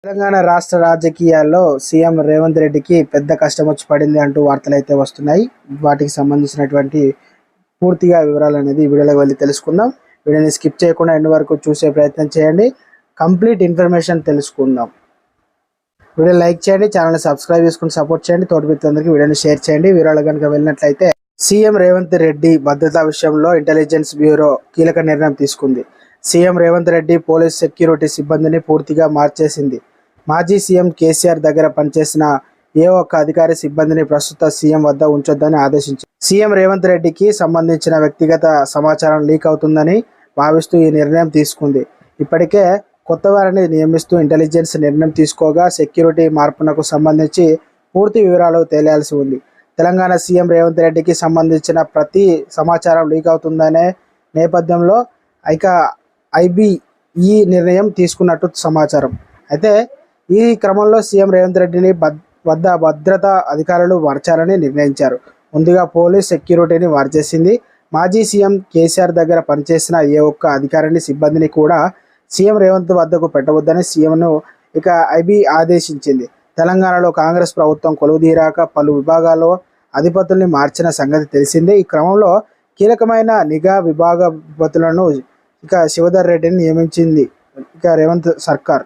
తెలంగాణ రాష్ట్ర రాజకీయాల్లో సీఎం రేవంత్ రెడ్డికి పెద్ద కష్టం వచ్చి పడింది అంటూ వార్తలు అయితే వస్తున్నాయి. వాటికి సంబంధించినటువంటి పూర్తిగా వివరాలు అనేది వీడియోలోకి వెళ్ళి తెలుసుకుందాం. వీడియోని స్కిప్ చేయకుండా ఎండ్ వరకు చూసే ప్రయత్నం చేయండి. కంప్లీట్ ఇన్ఫర్మేషన్ తెలుసుకుందాం. వీడియో లైక్ చేయండి, ఛానల్ని సబ్స్క్రైబ్ చేసుకుని సపోర్ట్ చేయండి. తోటి మిత్రులందరికీ వీడియోని షేర్ చేయండి. వివరాలు కనుక వెళ్ళినట్లయితే సీఎం రేవంత్ రెడ్డి భద్రతా విషయంలో ఇంటెలిజెన్స్ బ్యూరో కీలక నిర్ణయం తీసుకుంది. CM Revanth Reddy police security సిబ్బందిని పూర్తిగా మార్చేసింది. మాజీ సీఎం కేసీఆర్ దగ్గర పనిచేసిన ఏ ఒక్క అధికారి సిబ్బందిని ప్రస్తుత సీఎం వద్ద ఉంచొద్దని ఆదేశించింది. సీఎం రేవంత్ రెడ్డికి సంబంధించిన వ్యక్తిగత సమాచారం లీక్ అవుతుందని భావిస్తూ ఈ నిర్ణయం తీసుకుంది. ఇప్పటికే కొత్త వారిని నియమిస్తూ ఇంటెలిజెన్స్ నిర్ణయం తీసుకోగా సెక్యూరిటీ మార్పునకు సంబంధించి పూర్తి వివరాలు తేలాల్సి ఉంది. తెలంగాణ సీఎం రేవంత్ రెడ్డికి సంబంధించిన ప్రతి సమాచారం లీక్ అవుతుందనే నేపథ్యంలో ఐబీ ఈ నిర్ణయం తీసుకున్నట్టు సమాచారం. అయితే ఈ క్రమంలో సీఎం రేవంత్ రెడ్డిని వద్ద భద్రతా అధికారులు మార్చాలని నిర్ణయించారు. ముందుగా పోలీస్ సెక్యూరిటీని మార్చేసింది. మాజీ సీఎం కేసీఆర్ దగ్గర పనిచేసిన ఏ ఒక్క అధికారిని సిబ్బందిని కూడా సీఎం రేవంత్ వద్దకు పెట్టవద్దని సీఎంను ఐబీ ఆదేశించింది. తెలంగాణలో కాంగ్రెస్ ప్రభుత్వం కొలువుదీరాక పలు విభాగాల్లో అధిపతుల్ని మార్చిన సంగతి తెలిసిందే. ఈ క్రమంలో కీలకమైన నిఘా విభాగ అధిపతులను శివధర్ రెడ్డిని నియమించింది రేవంత్ సర్కార్.